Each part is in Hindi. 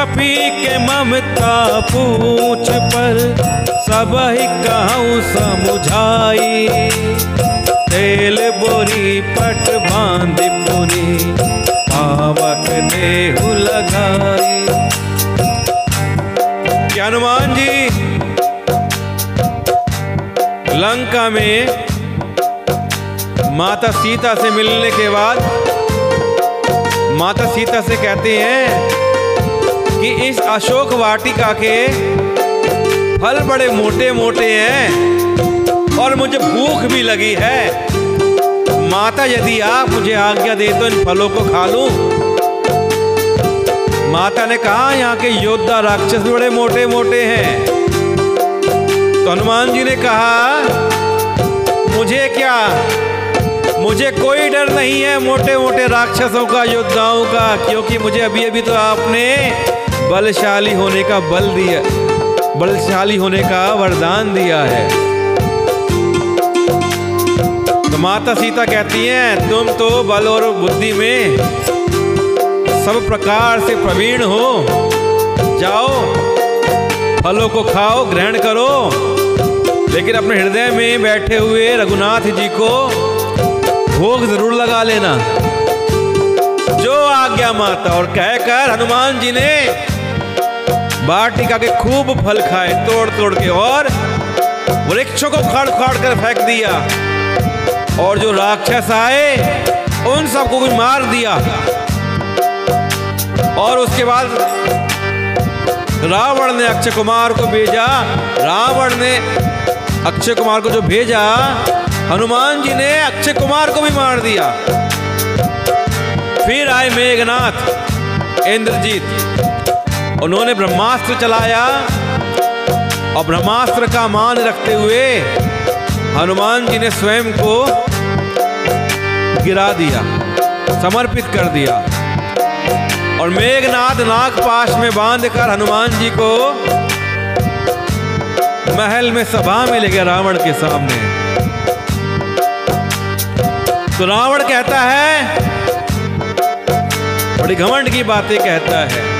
कपी के ममता पूछ पर सबहि कहूँ समुझाई। तेल बोरी पट बांध पुनी पावक देहु लगाई। कि हनुमान जी लंका में माता सीता से मिलने के बाद माता सीता से कहते हैं कि इस अशोक वाटिका के फल बड़े मोटे मोटे हैं और मुझे भूख भी लगी है। माता यदि आप मुझे आज्ञा दे तो इन फलों को खा लूं। माता ने कहा यहाँ के योद्धा राक्षस बड़े मोटे मोटे हैं। तो हनुमान जी ने कहा मुझे क्या, मुझे कोई डर नहीं है मोटे मोटे राक्षसों का, योद्धाओं का, क्योंकि मुझे अभी अभी तो आपने बलशाली होने का बल दिया, बलशाली होने का वरदान दिया है। तो माता सीता कहती हैं तुम तो बल और बुद्धि में सब प्रकार से प्रवीण हो, जाओ फलों को खाओ, ग्रहण करो, लेकिन अपने हृदय में बैठे हुए रघुनाथ जी को भोग जरूर लगा लेना। जो आज्ञा माता। और कहकर हनुमान जी ने वाटिका के खूब फल खाए तोड़ तोड़ के, और वृक्षों को खाड़ खाड़ कर फेंक दिया, और जो राक्षस आए उन सबको भी मार दिया। और उसके बाद रावण ने अक्षय कुमार को भेजा। रावण ने अक्षय कुमार को जो भेजा, हनुमान जी ने अक्षय कुमार को भी मार दिया। फिर आए मेघनाथ इंद्रजीत, उन्होंने ब्रह्मास्त्र चलाया और ब्रह्मास्त्र का मान रखते हुए हनुमान जी ने स्वयं को गिरा दिया, समर्पित कर दिया। और मेघनाथ नागपाश में बांधकर हनुमान जी को महल में सभा में ले गया रावण के सामने। तो रावण कहता है, बड़ी घमंड की बातें कहता है।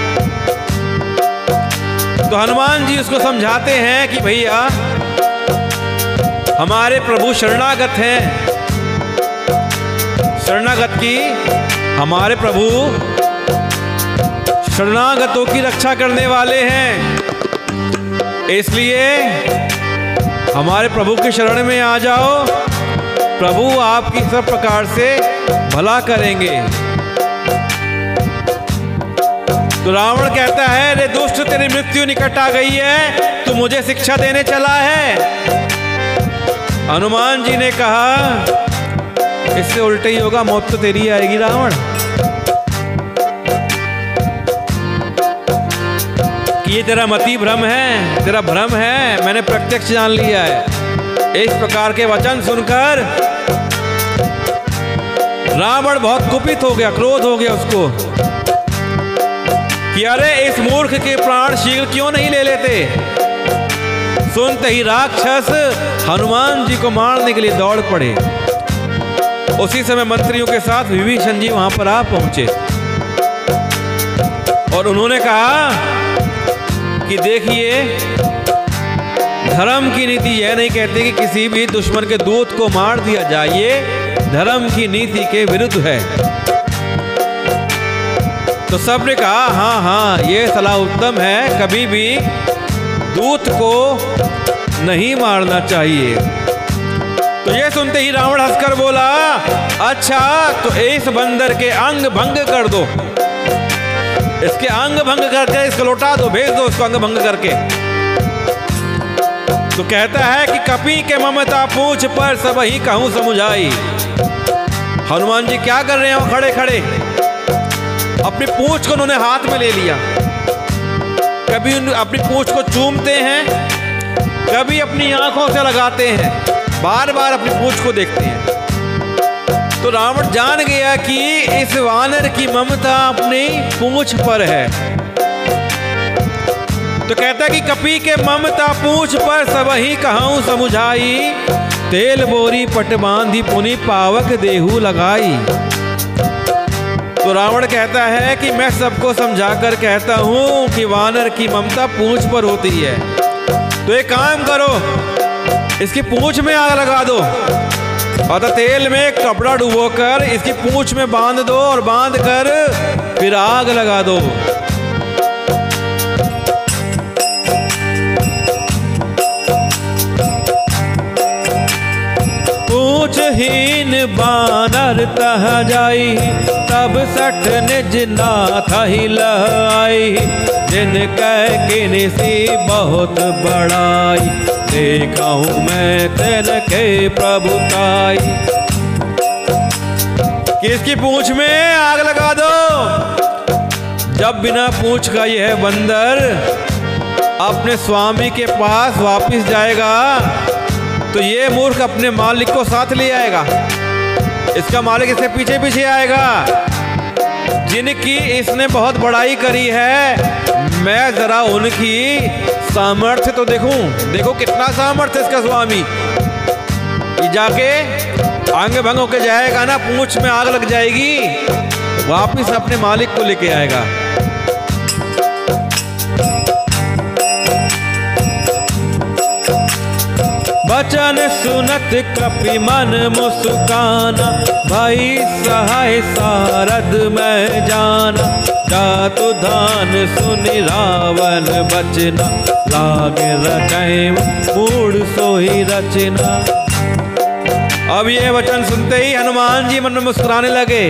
तो हनुमान जी उसको समझाते हैं कि भैया हमारे प्रभु शरणागत हैं, शरणागत की हमारे प्रभु शरणागतों की रक्षा करने वाले हैं, इसलिए हमारे प्रभु के शरण में आ जाओ, प्रभु आपकी सब प्रकार से भला करेंगे। तो रावण कहता है, रे दुष्ट तेरी मृत्यु निकट आ गई है, तू मुझे शिक्षा देने चला है। हनुमान जी ने कहा इससे उल्टे ही होगा, मौत तो तेरी आएगी रावण। ये तेरा मति भ्रम है, तेरा भ्रम है, मैंने प्रत्यक्ष जान लिया है। इस प्रकार के वचन सुनकर रावण बहुत कुपित हो गया, क्रोध हो गया उसको कि अरे इस मूर्ख के प्राण शीघ्र क्यों नहीं ले लेते। सुनते ही राक्षस हनुमान जी को मारने के लिए दौड़ पड़े। उसी समय मंत्रियों के साथ विभीषण जी वहां पर आ पहुंचे और उन्होंने कहा कि देखिए, धर्म की नीति यह नहीं कहती कि किसी भी दुश्मन के दूत को मार दिया जाए, ये धर्म की नीति के विरुद्ध है। तो सबने कहा हाँ हाँ ये सलाह उत्तम है, कभी भी दूत को नहीं मारना चाहिए। तो ये सुनते ही रावण हंसकर बोला, अच्छा तो इस बंदर के अंग भंग कर दो, इसके अंग भंग करके इसको लौटा दो, भेज दो उसको अंग भंग करके। तो कहता है कि कपी के ममता पूछ पर सब ही कहूं समुझाई। हनुमान जी क्या कर रहे हैं, खड़े खड़े अपनी पूंछ को उन्होंने हाथ में ले लिया, कभी अपनी पूंछ को चूमते हैं, कभी अपनी आंखों से लगाते हैं, बार बार अपनी पूंछ को देखते हैं। तो रावण जान गया कि इस वानर की ममता अपनी पूंछ पर है। तो कहता कि कपी के ममता पूंछ पर सब ही कहूं समुझाई, तेल बोरी पट बांधी पुनि पावक देहु लगाई। तो रावण कहता है कि मैं सबको समझाकर कहता हूँ कि वानर की ममता पूंछ पर होती है, तो एक काम करो, इसकी पूंछ में आग लगा दो और तेल में कपड़ा डुबोकर इसकी पूंछ में बांध दो और बांध कर फिर आग लगा दो। पूंछहीन बानर तह जाई, तब सठ निज नाथ ही लहाई। जिन कह किन्सी बहुत बड़ाई, देखा हूँ मैं तिनके प्रभुताई। किसकी पूंछ में आग लगा दो? जब बिना पूंछ का यह बंदर अपने स्वामी के पास वापिस जाएगा तो ये मूर्ख अपने मालिक को साथ ले आएगा। इसका मालिक इसके पीछे पीछे आएगा। जिनकी इसने बहुत बड़ाई करी है, मैं जरा उनकी सामर्थ्य तो देखूं। देखो कितना सामर्थ्य इसका स्वामी। ये जाके अंग भंग होके जाएगा ना, पूंछ में आग लग जाएगी, वापिस अपने मालिक को लेके आएगा। वचन सुनत कपि मन मुस्काना, भाई सहाय सारद मैं जाना। जातु धान सुनि रावण बचना, लागे रचै मूढ़ सोई रचना। अब ये वचन सुनते ही हनुमान जी मन में मुस्कुराने लगे।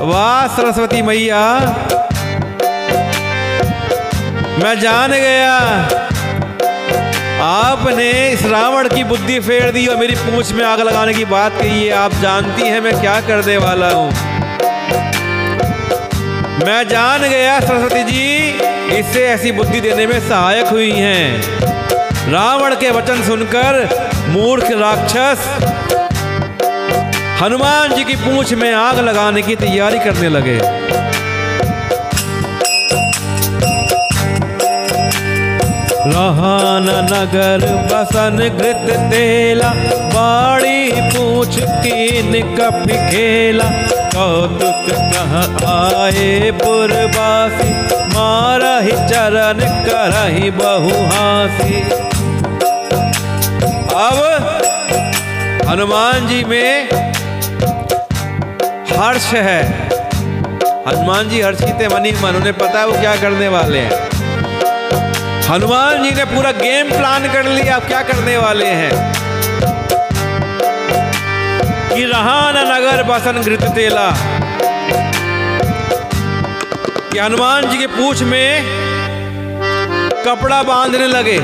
वाह सरस्वती मैया, मैं जान गया आपने इस रावण की बुद्धि फेर दी और मेरी पूंछ में आग लगाने की बात कही है। आप जानती हैं मैं क्या करने वाला हूं। मैं जान गया सरस्वती जी इससे ऐसी बुद्धि देने में सहायक हुई हैं। रावण के वचन सुनकर मूर्ख राक्षस हनुमान जी की पूंछ में आग लगाने की तैयारी करने लगे। रहा न नगर बसन घृत तेला, बाड़ी पूछ कीन कपि खेला। कौतुक कह आए पुरवासी, मारहि चरण करहि बहु हासी। अब हनुमान जी में हर्ष है। हनुमान जी हर्षित मन ही मन, उन्हें पता है वो क्या करने वाले हैं। हनुमान जी ने पूरा गेम प्लान कर लिया, अब क्या करने वाले हैं कि रहा न नगर बसन घृत तेला, कि हनुमान जी के पूंछ में कपड़ा बांधने लगे।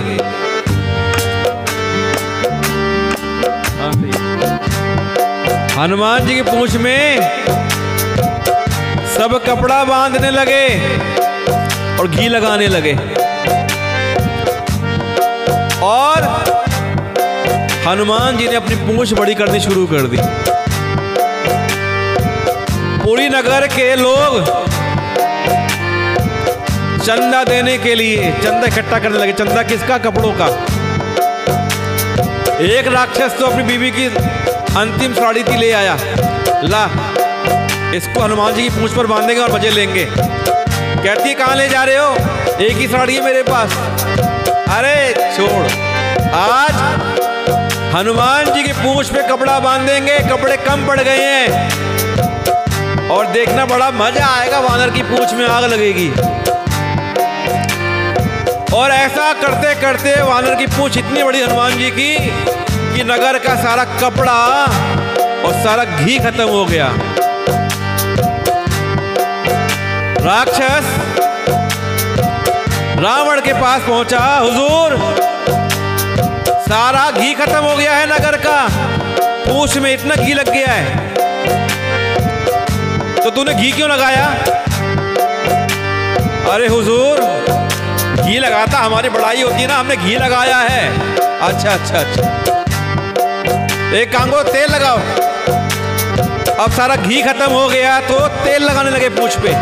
हनुमान जी की पूंछ में सब कपड़ा बांधने लगे और घी लगाने लगे। और हनुमान जी ने अपनी पूंछ बड़ी करनी शुरू कर दी। पूरी नगर के लोग चंदा देने के लिए चंदा इकट्ठा करने लगे। चंदा किसका? कपड़ों का। एक राक्षस तो अपनी बीवी की अंतिम साड़ी थी ले आया, ला इसको हनुमान जी की पूंछ पर बांधेंगे और मजे लेंगे। कहती है कहाँ ले जा रहे हो? एक ही साड़ी है मेरे पास। अरे छोड़, आज हनुमान जी की पूंछ पे कपड़ा बांधेंगे। कपड़े कम पड़ गए हैं और देखना बड़ा मजा आएगा। वानर की पूंछ में आग लगेगी। और ऐसा करते करते वानर की पूंछ इतनी बड़ी हनुमान जी की कि नगर का सारा कपड़ा और सारा घी खत्म हो गया। राक्षस रावण के पास पहुंचा, हुजूर सारा घी खत्म हो गया है नगर का, पूंछ में इतना घी लग गया है, तो तूने घी क्यों लगाया? अरे हुजूर घी लगाता हमारी बड़ाई होती है ना, हमने घी लगाया है। अच्छा अच्छा अच्छा, एक काम करो तेल लगाओ। अब सारा घी खत्म हो गया तो तेल लगाने लगे पूंछ पे।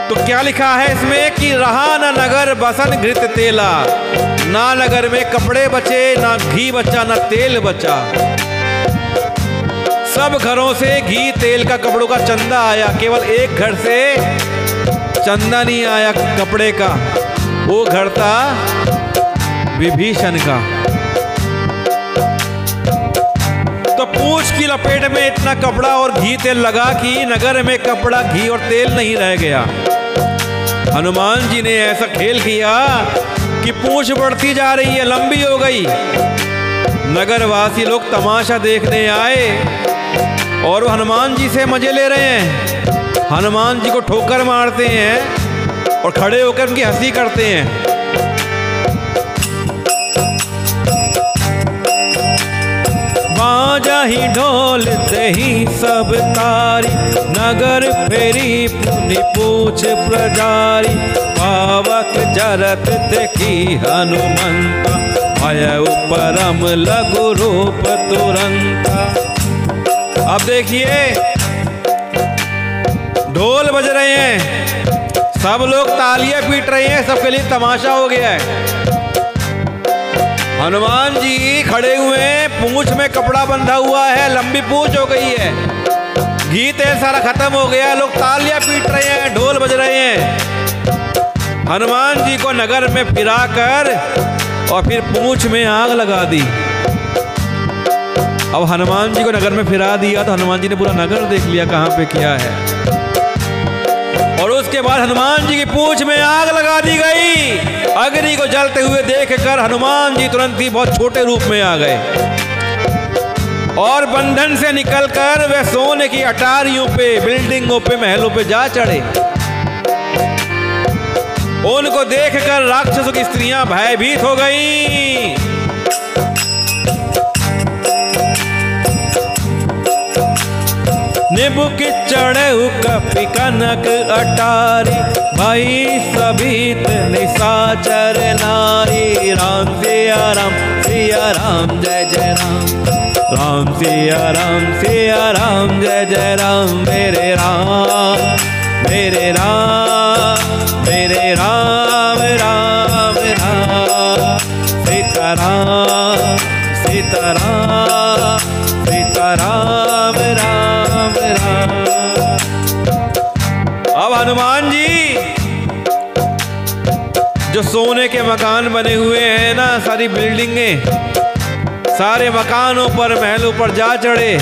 तो क्या लिखा है इसमें कि रहा न नगर बसन घृत तेला, ना नगर में कपड़े बचे, ना घी बचा, ना तेल बचा। सब घरों से घी तेल का कपड़ों का चंदा आया, केवल एक घर से चंदा नहीं आया कपड़े का। वो घर था विभीषण का। तो पूंछ की लपेट में इतना कपड़ा और घी तेल लगा कि नगर में कपड़ा, घी और तेल नहीं रह गया। हनुमान जी ने ऐसा खेल किया कि पूंछ बढ़ती जा रही है, लंबी हो गई। नगरवासी लोग तमाशा देखने आए और हनुमान जी से मजे ले रहे हैं। हनुमान जी को ठोकर मारते हैं और खड़े होकर उनकी हंसी करते हैं। बाजा ही ढोल ही सब तारी, नगर फेरी पुनि पूछ प्रजारी। पावक जरत देखी हनुमंता, भयउ परम लघु रूप तुरंता। अब देखिए ढोल बज रहे हैं, सब लोग तालियां पीट रहे हैं, सबके लिए तमाशा हो गया है। हनुमान जी खड़े हुए, पूंछ में कपड़ा बंधा हुआ है, लंबी पूंछ हो गई है, घी तेल सारा खत्म हो गया, लोग तालियां पीट रहे हैं, ढोल बज रहे हैं। हनुमान जी को नगर में फिरा कर और फिर पूंछ में आग लगा दी। अब हनुमान जी को नगर में फिरा दिया तो हनुमान जी ने पूरा नगर देख लिया कहाँ पे क्या है। और उसके बाद हनुमान जी की पूंछ में आग लगा दी गई। अग्नि को जलते हुए देखकर हनुमान जी तुरंत ही बहुत छोटे रूप में आ गए और बंधन से निकलकर वे सोने की अटारियों पे, बिल्डिंगों पे, महलों पे जा चढ़े। उनको देखकर राक्षसों की स्त्रियां भयभीत हो गईं। निबुक चढ़े कपि कनक अटारी, भाई सभी निशाचर नारी। राम सिया राम, सिया राम, जय जय राम। राम सिया राम, सिया राम, जय जय राम। मेरे राम, मेरे राम, मेरे राम, राम राम। सीताराम, सीताराम, सीताराम, राम राम। अब हनुमान जी जो सोने के मकान बने हुए हैं ना, सारी बिल्डिंगें, सारे मकानों पर, महलों पर जा चढ़े।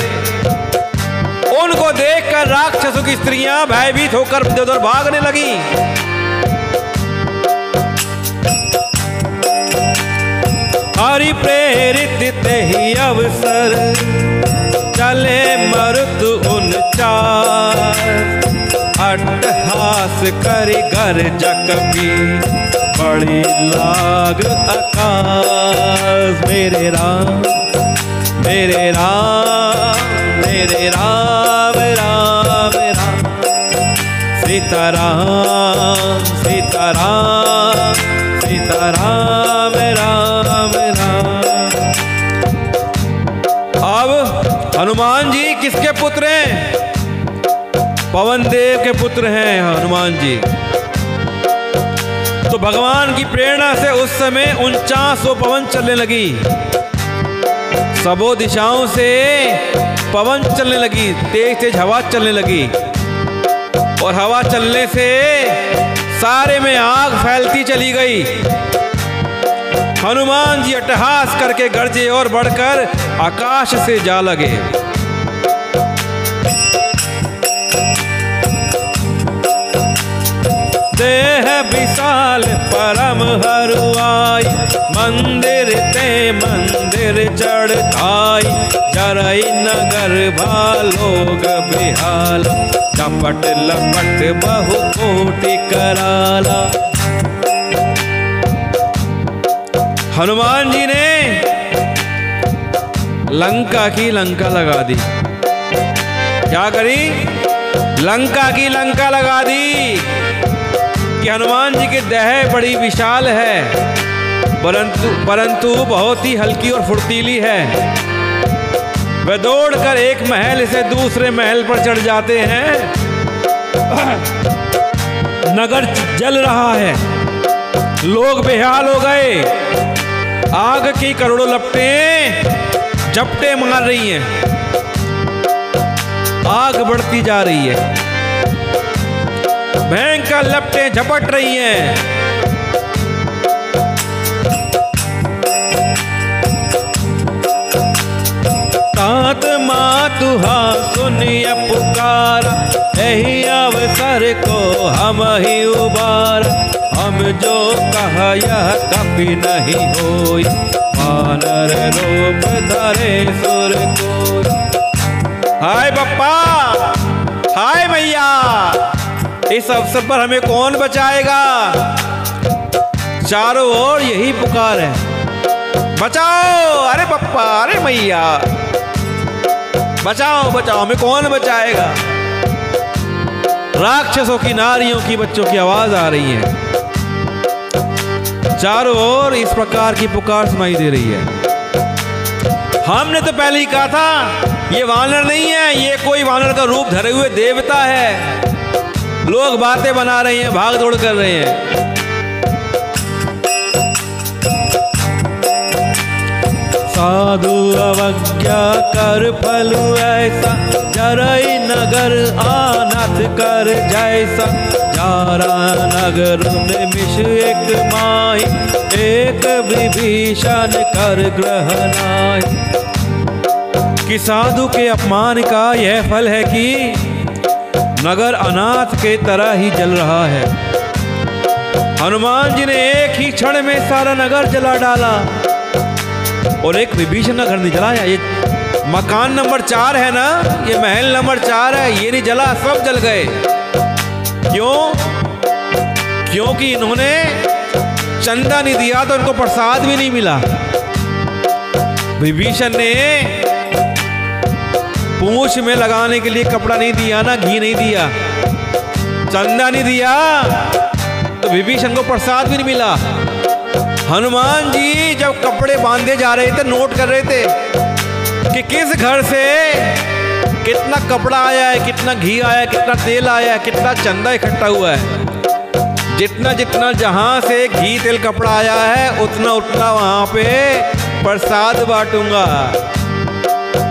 उनको देखकर राक्षसों की स्त्रियां भयभीत होकर इधर भागने लगी। हरि प्रेरित ही अवसर, चले मरुत उनचार। अट्टहास करि गर्ज कपि, बड़ी लाग आकाश। मेरे राम, मेरे राम, मेरे राम, राम राम। सीताराम, सीताराम, सीताराम, राम राम। अब हनुमान जी किसके पुत्र हैं? पवन देव के पुत्र हैं हनुमान जी। तो भगवान की प्रेरणा से उस समय 49 पवन चलने लगी, सबों दिशाओं से पवन चलने लगी, तेज तेज हवा चलने लगी। और हवा चलने से सारे में आग फैलती चली गई। हनुमान जी अट्टहास करके गरजे और बढ़कर आकाश से जा लगे। देह विशाल परम हरुआई, मंदिर ते मंदिर चढ़ आई। जरई नगर भालोग बिहाल, चपट लपट बहु कोटि कराला। हनुमान जी ने लंका की लंका लगा दी। क्या करी? लंका की लंका लगा दी कि हनुमान जी की देह बड़ी विशाल है, परंतु बहुत ही हल्की और फुर्तीली है। वे दौड़कर एक महल से दूसरे महल पर चढ़ जाते हैं। नगर जल रहा है, लोग बेहाल हो गए, आग की करोड़ों लपटें झपटे मार रही हैं। आग बढ़ती जा रही है, भयंकर लपटें झपट रही हैं। तात मातुहा सुनिय पुकार, यही अवसर को हम ही उबार। हम जो कहा यह कभी नहीं होई, वानर रूप धरे सुर को। हाय बप्पा, हाय मैया, इस अवसर पर हमें कौन बचाएगा? चारों ओर यही पुकार है, बचाओ, अरे बप्पा, अरे मैया, बचाओ बचाओ, हमें कौन बचाएगा? राक्षसों की, नारियों की, बच्चों की आवाज आ रही है। चारों ओर इस प्रकार की पुकार सुनाई दे रही है। हमने तो पहले ही कहा था ये वानर नहीं है, ये कोई वानर का रूप धरे हुए देवता है। लोग बातें बना रहे हैं, भाग दौड़ कर रहे हैं। साधु अवज्ञा कर फल ऐसा, जरई नगर आनत कर जैसा। जारा नगर में मिश एक माही, एक विभीषण कर ग्रह नाहि। कि साधु के अपमान का यह फल है कि नगर अनाथ के तरह ही जल रहा है। हनुमान जी ने एक ही क्षण में सारा नगर जला डाला, और एक विभीषण का घर नहीं जलाया। ये मकान नंबर 4 है ना, ये महल नंबर 4 है, ये नहीं जला, सब जल गए। क्यों? क्योंकि इन्होंने चंदा नहीं दिया तो इनको प्रसाद भी नहीं मिला। विभीषण ने पूंछ में लगाने के लिए कपड़ा नहीं दिया ना, घी नहीं दिया, चंदा नहीं दिया, तो विभीषण को प्रसाद भी नहीं मिला। हनुमान जी जब कपड़े बांधे जा रहे थे, नोट कर रहे थे कि किस घर से कितना कपड़ा आया है, कितना घी आया है, कितना तेल आया है, कितना चंदा इकट्ठा हुआ है। जितना जितना जहां से घी तेल कपड़ा आया है, उतना उतना वहां पे प्रसाद बांटूंगा।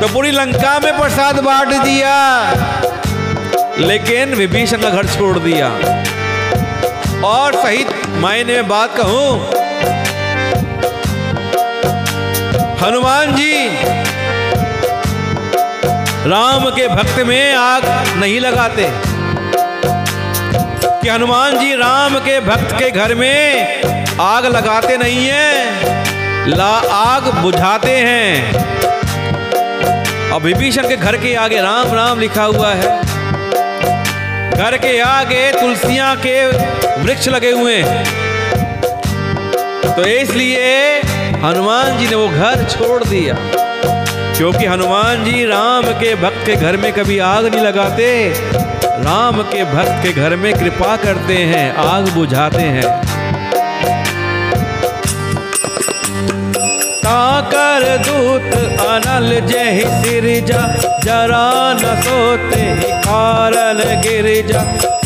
तो पूरी लंका में प्रसाद बांट दिया, लेकिन विभीषण का घर छोड़ दिया। और सही मायने में बात कहूं, हनुमान जी राम के भक्त में आग नहीं लगाते, कि हनुमान जी राम के भक्त के घर में आग लगाते नहीं हैं, आग बुझाते हैं। और विभीषण के घर के आगे राम राम लिखा हुआ है, घर के आगे तुलसियां के वृक्ष लगे हुए हैं। तो इसलिए हनुमान जी ने वो घर छोड़ दिया, क्योंकि हनुमान जी राम के भक्त के घर में कभी आग नहीं लगाते, राम के भक्त के घर में कृपा करते हैं, आग बुझाते हैं। ताकर दूत अनल जहि सिरजा, जरा न सोते ही कारण गिरिजा।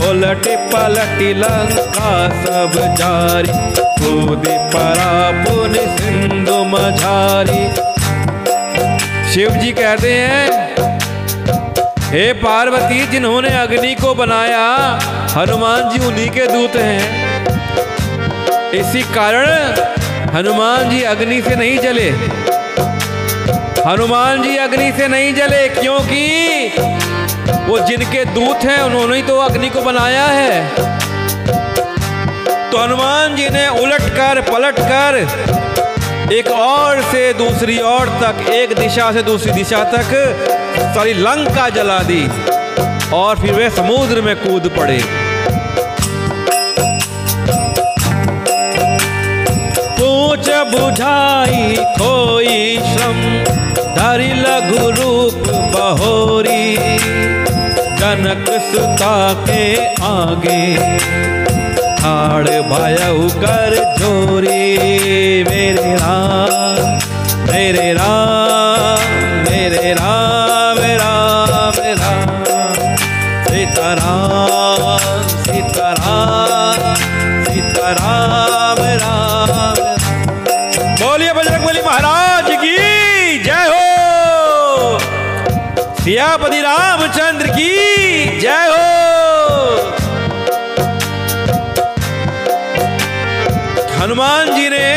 उलटी पलटी लंका सब जारी, कूदी परा पुन सिंधु मझारी। शिव जी कहते हैं, हे पार्वती, जिन्होंने अग्नि को बनाया, हनुमान जी उन्हीं के दूत हैं। इसी कारण हनुमान जी अग्नि से नहीं जले, हनुमान जी अग्नि से नहीं जले, क्योंकि वो जिनके दूत हैं उन्होंने ही तो अग्नि को बनाया है। तो हनुमान जी ने उलट कर पलट कर एक ओर से दूसरी ओर तक, एक दिशा से दूसरी दिशा तक सारी लंका जला दी, और फिर वे समुद्र में कूद पड़े। पूछ बुझाई खोई श्रम, धरि लघु रूप बहोरी। जनक सुता के आगे, ठाड़ भयउ कर जोरी। मेरे राम मेरे राम मेरे राम राम राम, सीताराम सीताराम सीताराम राम। बोलिए बजरंगबली महाराज की जय हो। सियापति रामचंद्र की जय हो। हनुमान जी ने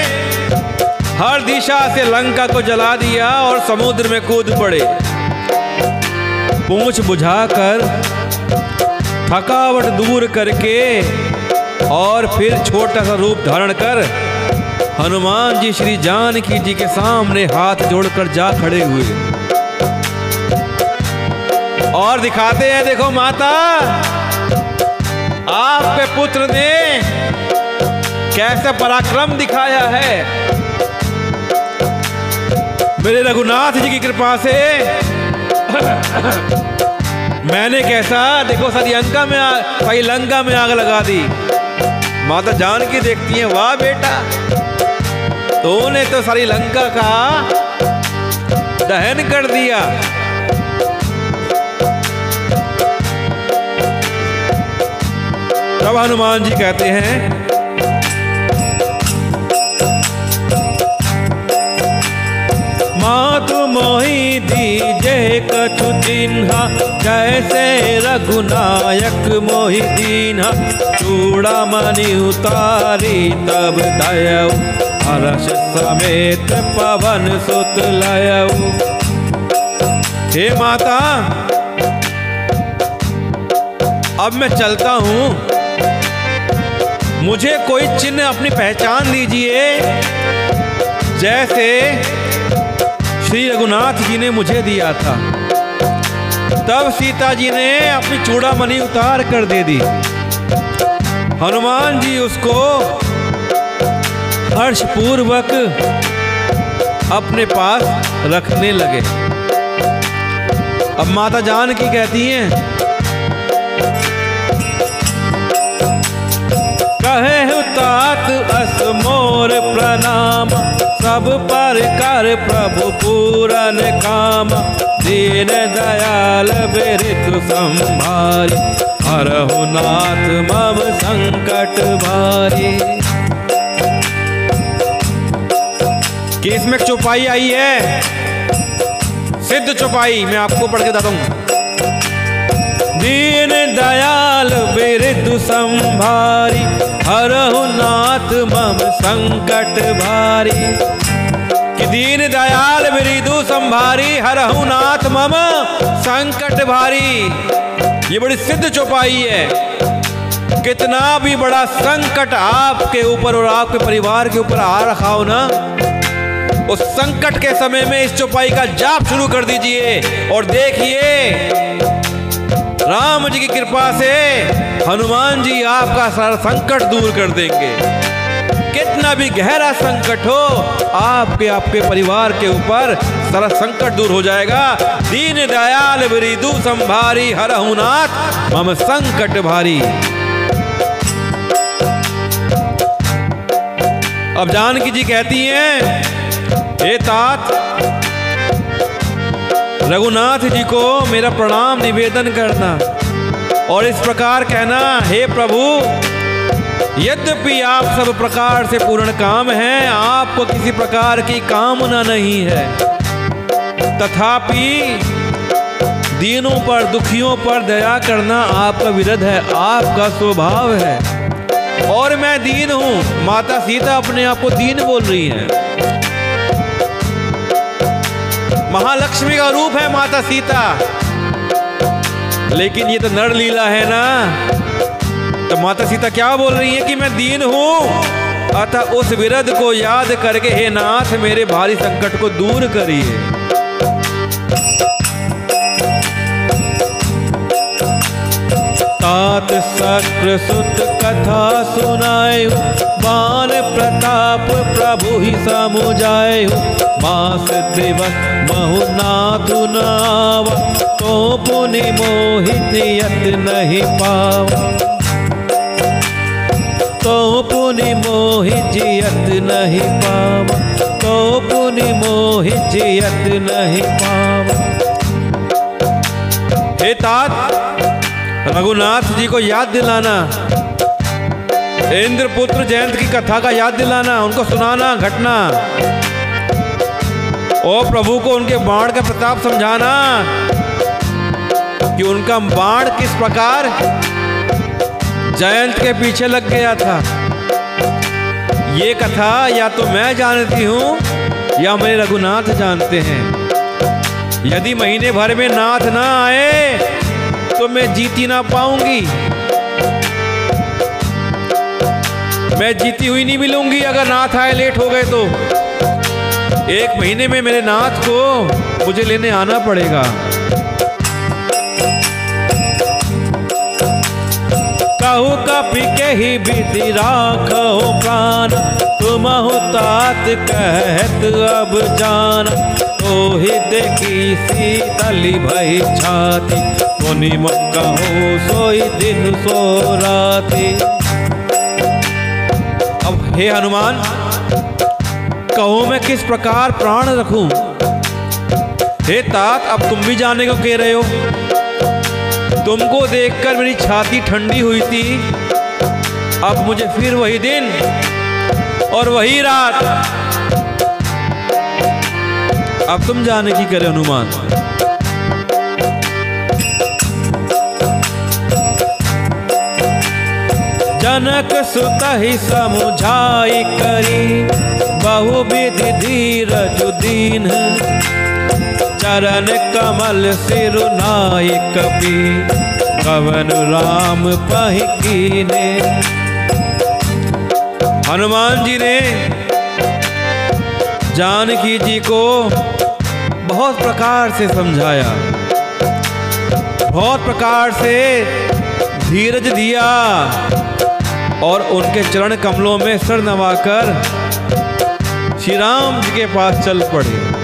हर दिशा से लंका को जला दिया और समुद्र में कूद पड़े। पूंछ बुझाकर थकावट दूर करके और फिर छोटा सा रूप धारण कर हनुमान जी श्री जानकी जी के सामने हाथ जोड़कर जा खड़े हुए और दिखाते हैं, देखो माता, आपके पुत्र ने कैसा पराक्रम दिखाया है। मेरे रघुनाथ जी की कृपा से मैंने कैसा, देखो सारी लंका में आग लगा दी। माता जानकी देखती है, वाह बेटा, तूने तो सारी लंका का दहन कर दिया। तब हनुमान जी कहते हैं, मातु मोहि दीजे कछु चिन्हा, जैसे रघुनायक मोहि दीन्हा। चूड़ामणि उतारी तब दयऊ, हर्ष समेत पवन सुत लयऊ। हे माता, अब मैं चलता हूं, मुझे कोई चिन्ह अपनी पहचान दीजिए, जैसे श्री रघुनाथ जी ने मुझे दिया था। तब सीता जी ने अपनी चूड़ामणि उतार कर दे दी। हनुमान जी उसको हर्षपूर्वक अपने पास रखने लगे। अब माता जानकी कहती हैं, कहे तात अस मोर प्रणाम, सब पर कर प्रभु पूरन काम। दीन दयाल बिरतु संभारी, हरहु नाथ मम संकट भारी। कि इसमें चौपाई आई है, सिद्ध चौपाई, मैं आपको पढ़ के बताता हूं। दीन दयाल बिरतु संभारी, हरहु नाथ मम संकट भारी। कि दीन दयाल बिरतु संभारी, हरहु नाथ मम संकट भारी। ये बड़ी सिद्ध चौपाई है। कितना भी बड़ा संकट आपके ऊपर और आपके परिवार के ऊपर आ रखा हो ना, उस संकट के समय में इस चौपाई का जाप शुरू कर दीजिए और देखिए राम जी की कृपा से हनुमान जी आपका सारा संकट दूर कर देंगे। कितना भी गहरा संकट हो, आपके परिवार के ऊपर सारा संकट दूर हो जाएगा। दीन दयाल बिरतु संभारी, हरहु नाथ मम संकट भारी। अब जानकी जी कहती हैं, हे तात, रघुनाथ जी को मेरा प्रणाम निवेदन करना और इस प्रकार कहना, हे प्रभु, यद्यपि आप सब प्रकार से पूर्ण काम हैं, आपको किसी प्रकार की कामना नहीं है, तथापि दीनों पर, दुखियों पर दया करना आपका विरध है, आपका स्वभाव है। और मैं दीन हूं। माता सीता अपने आप को दीन बोल रही हैं। महालक्ष्मी का रूप है माता सीता, लेकिन ये तो नर लीला है ना। तो माता सीता क्या बोल रही है कि मैं दीन हूं, अतः उस विरध को याद करके हे नाथ मेरे भारी संकट को दूर करिए। तात शक्र सुत कथा सुनायु, बाण प्रताप प्रभु ही समुझायु। मास दिवस महु नाथु नावा, तो पुनि मोहि नियत नहीं पावा। तो पुनि मोहि जियत नहीं पावा, तो पुनि मोहि जियत नहीं पावा। हे तात, रघुनाथ जी को याद दिलाना, इंद्रपुत्र जयंत की कथा का याद दिलाना, उनको सुनाना घटना, और प्रभु को उनके बाण का प्रताप समझाना कि उनका बाण किस प्रकार जयंत के पीछे लग गया था। ये कथा या तो मैं जानती हूँ या मेरे रघुनाथ जानते हैं। यदि महीने भर में नाथ ना आए तो मैं जीती ना पाऊंगी, मैं जीती हुई नहीं मिलूंगी। अगर नाथ आए लेट हो गए तो 1 महीने में मेरे नाथ को मुझे लेने आना पड़ेगा। कहू कपि के ही बीती राखो प्राण, तुम तात कहत अब जान। तो ही देखी शीतली भई छाती, मुनि कहो सोई दिन सो राती। अब हे हनुमान, कहो मैं किस प्रकार प्राण रखूं। हे तात, अब तुम भी जाने को कह रहे हो। तुमको देखकर मेरी छाती ठंडी हुई थी, अब मुझे फिर वही दिन और वही रात। अब तुम जाने की करे हनुमान। जनक सुत ही समुझाई करी, बहुविधि धीरज दीन। चरण कमल सिरुनाई कपि, कवन राम पहि कीने। हनुमान जी ने जानकी जी को बहुत प्रकार से समझाया, बहुत प्रकार से धीरज दिया और उनके चरण कमलों में सिर नवाकर श्री राम जी के पास चल पड़े।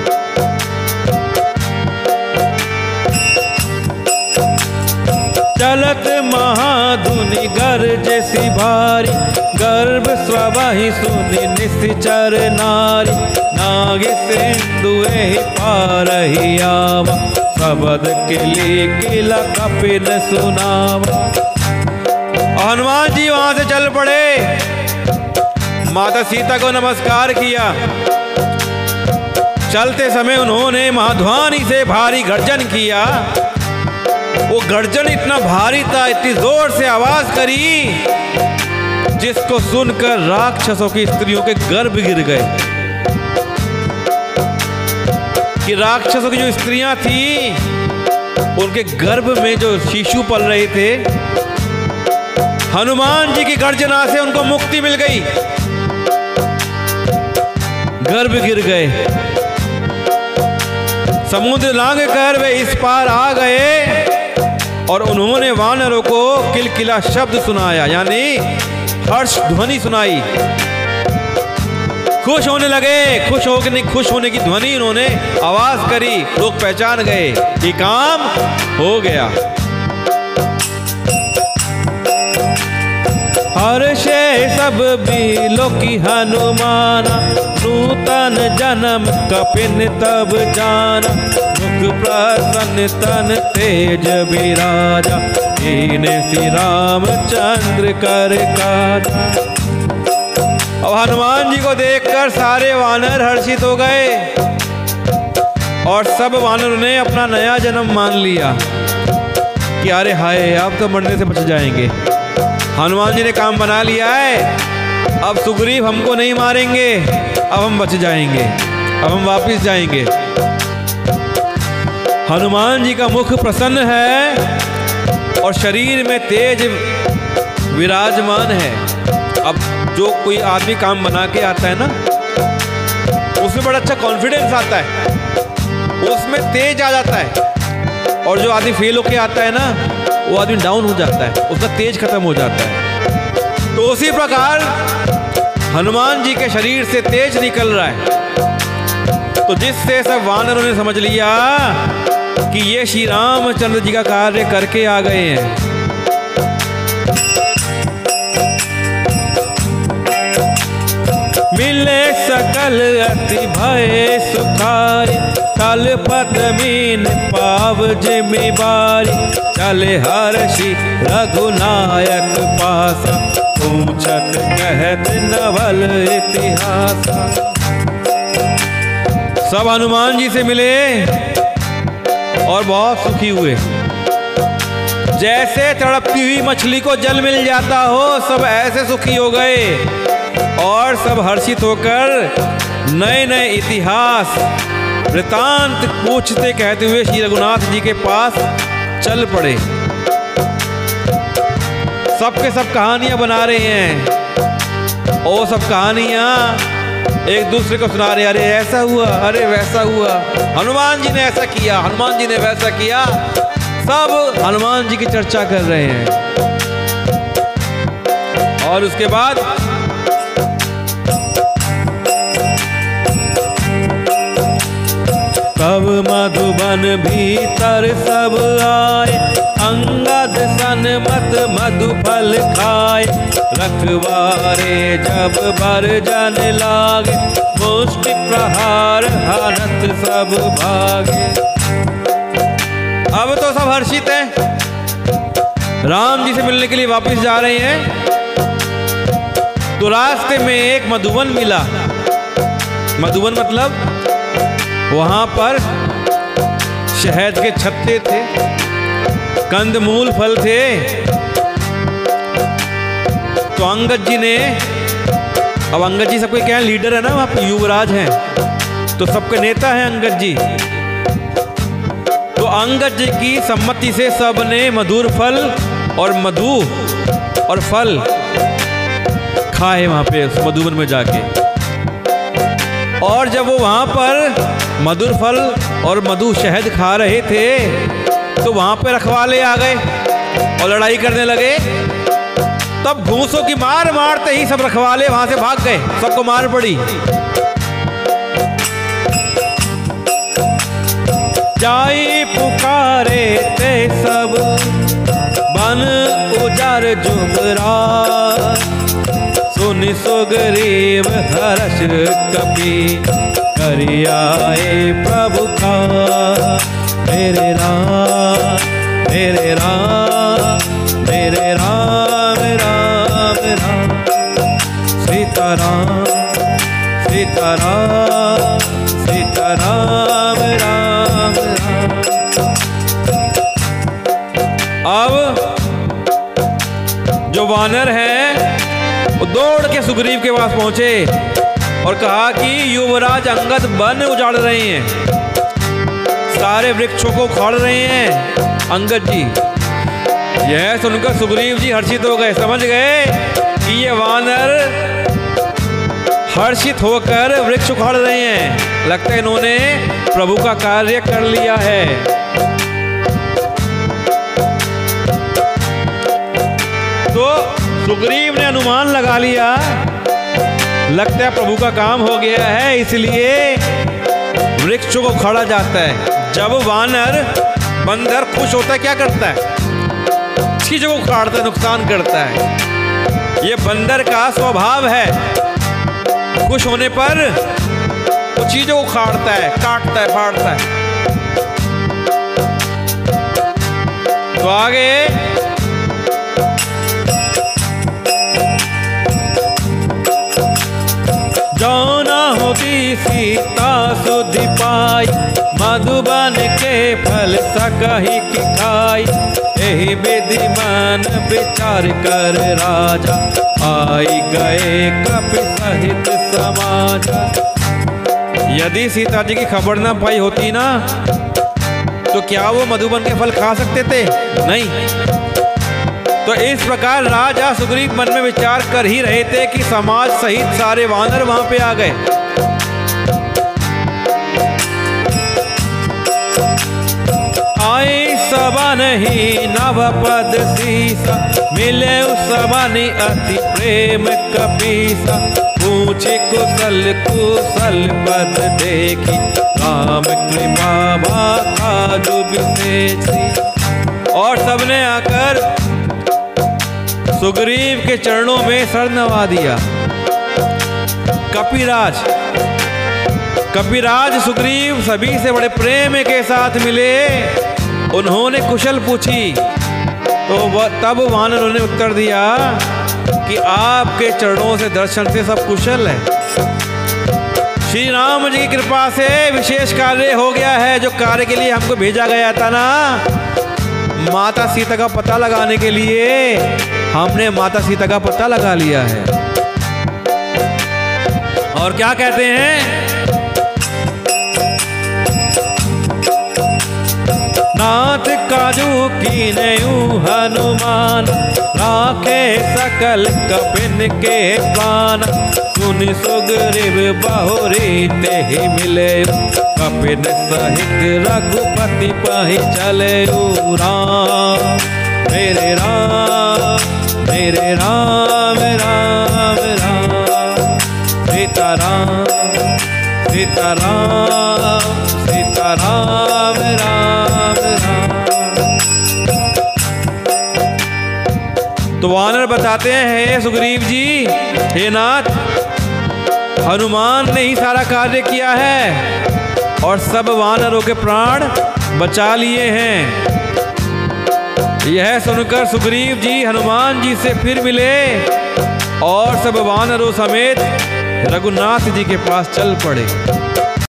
चलत महाधुनि गरज सी भारी, गर्भ स्वहि सुनि निश्चर नारी। नाग सिंधु एहि पारहि आवा, शबद किली किला कपिन सुनावा। हनुमान जी वहां से चल पड़े, माता सीता को नमस्कार किया। चलते समय उन्होंने महाध्वानी से भारी गर्जन किया। वो गर्जन इतना भारी था, इतनी जोर से आवाज करी, जिसको सुनकर राक्षसों की स्त्रियों के गर्भ गिर गए। कि राक्षसों की जो स्त्रियां थी, उनके गर्भ में जो शिशु पल रहे थे, हनुमान जी की गर्जना से उनको मुक्ति मिल गई, गर्भ गिर गए। समुद्र लांघ कर वे इस पार आ गए और उन्होंने वानरों को किलकिला शब्द सुनाया, यानी हर्ष ध्वनि सुनाई। खुश होने लगे, खुश होने की ध्वनि उन्होंने आवाज करी। लोग पहचान गए कि काम हो गया। हर्षे सब बिलो की हनुमाना, नूतन जन्म कपिन तब जाना। मुख प्रसन्न तन तेज विराजा, दीने श्री रामचंद्र कर काजा। अब हनुमान जी को देखकर सारे वानर हर्षित हो गए और सब वानरों ने अपना नया जन्म मान लिया कि अरे हाय, अब तो मरने से बच जाएंगे। हनुमान जी ने काम बना लिया है, अब सुग्रीव हमको नहीं मारेंगे, अब हम बच जाएंगे, अब हम वापस जाएंगे। हनुमान जी का मुख प्रसन्न है और शरीर में तेज विराजमान है। अब जो कोई आदमी काम बना के आता है ना, उसमें बड़ा अच्छा कॉन्फिडेंस आता है, उसमें तेज आ जाता है। और जो आदमी फेल होके आता है ना, वो आदमी डाउन हो जाता है, उसका तेज खत्म हो जाता है। तो उसी प्रकार हनुमान जी के शरीर से तेज निकल रहा है। तो जिससे सब वानरों ने समझ लिया कि ये श्री रामचंद्र जी का कार्य करके आ गए हैं। मिले सकल अति भय सुखारी, तल पद मीन पाव जिमि बारी। चले हर्षि रघुनायक पासा, पूछत कहत नवल इतिहास। सब हनुमान जी से मिले और बहुत सुखी हुए। जैसे तड़पती हुई मछली को जल मिल जाता हो, सब ऐसे सुखी हो गए और सब हर्षित होकर नए नए इतिहास वृतांत पूछते कहते हुए श्री रघुनाथ जी के पास चल पड़े। सबके सब कहानियां बना रहे हैं और सब कहानियां एक दूसरे को सुना रहे। अरे ऐसा हुआ, अरे वैसा हुआ, हनुमान जी ने ऐसा किया, हनुमान जी ने वैसा किया। सब हनुमान जी की चर्चा कर रहे हैं। और उसके बाद तब मधुबन भीतर सब आए, अंगद सन्मत मधुफल खाए। रखवारे जब बरजन लागे, मुष्टि प्रहार हरत सब भागे। अब तो सब हर्षित हैं, राम जी से मिलने के लिए वापस जा रहे हैं। तो रास्ते में एक मधुवन मिला। मधुवन मतलब वहां पर शहद के छत्ते थे, कंदमूल फल थे। तो अंगद जी ने, अब अंगद जी सबके क्या है, लीडर है ना, वहां पर युवराज हैं, तो सबके नेता हैं अंगद जी। तो अंगद जी की सम्मति से सबने मधुर फल और मधु और फल खाए वहां पे मधुवन में जाके। और जब वो वहां पर मधुर फल और मधु शहद खा रहे थे, तो वहां पे रखवाले आ गए और लड़ाई करने लगे। तब घूंसों की मार मारते ही सब रखवाले वहां से भाग गए, सबको मार पड़ी। जाई पुकारे ते सब बन उजर जुमरा, सुनि सुग्रीव हर्ष कपि करियाए प्रभु का। मेरे राम मेरे राम मेरे राम राम राम, सीताराम सीताराम सीताराम राम राम। अब जो वानर हैं वो दौड़ के सुग्रीव के पास पहुंचे और कहा कि युवराज अंगद वन उजाड़ रहे हैं, सारे वृक्षों को उखाड़ रहे हैं अंगद जी। यह सुनकर सुग्रीव जी हर्षित हो गए, समझ गए कि ये वानर हर्षित होकर वृक्ष उखाड़ रहे हैं, लगता है इन्होंने प्रभु का कार्य कर लिया है। तो सुग्रीव ने अनुमान लगा लिया, लगता है प्रभु का काम हो गया है, इसलिए वृक्षों को उखाड़ा जाता है। जब वानर बंदर खुश होता है क्या करता है, चीजों को उखाड़ता है, नुकसान करता है। ये बंदर का स्वभाव है, खुश होने पर वो चीजों को उखाड़ता है, काटता है, फाड़ता है। तो आगे जाना होगी सीता सुधि पाई, मधुबन के फल सकहि की खाई। यही विधि मन विचार कर राजा, आई गए कपि सहित समाज। यदि सीता जी की खबर ना पाई होती ना, तो क्या वो मधुबन के फल खा सकते थे? नहीं। तो इस प्रकार राजा सुग्रीव मन में विचार कर ही रहे थे कि समाज सहित सारे वानर वहां पे आ गए। आए सबा नहीं नव पद सीसा, मिले सबा नहीं अति प्रेम कपीसा। पूछे कुशल कुशल पद देखी, राम कृपा भाजु विशेषी। और सबने आकर सुग्रीव के चरणों में सर नवा दिया। कपिराज सुग्रीव सभी से बड़े प्रेम के साथ मिले, उन्होंने कुशल पूछी। तो तब वानरों ने उत्तर दिया कि आपके चरणों से दर्शन से सब कुशल है। श्री राम जी की कृपा से विशेष कार्य हो गया है, जो कार्य के लिए हमको भेजा गया था ना, माता सीता का पता लगाने के लिए हमने माता सीता का पता लगा लिया है। और क्या कहते हैं? नाथ काजू की नयू हनुमान, राखे सकल कपिन के प्राण। सुन सुग्रीव बहुरी ते ही मिले, कपिन सहित रघुपति पहि चले। राम मेरे राम मेरे राम राम राम, सीता राम सीता राम सीता राम राम राम। तो वानर बताते हैं, हे सुग्रीव जी, हे नाथ, हनुमान ने ही सारा कार्य किया है और सब वानरों के प्राण बचा लिए हैं। यह सुनकर सुग्रीव जी हनुमान जी से फिर मिले और सब वानरों समेत रघुनाथ जी के पास चल पड़े।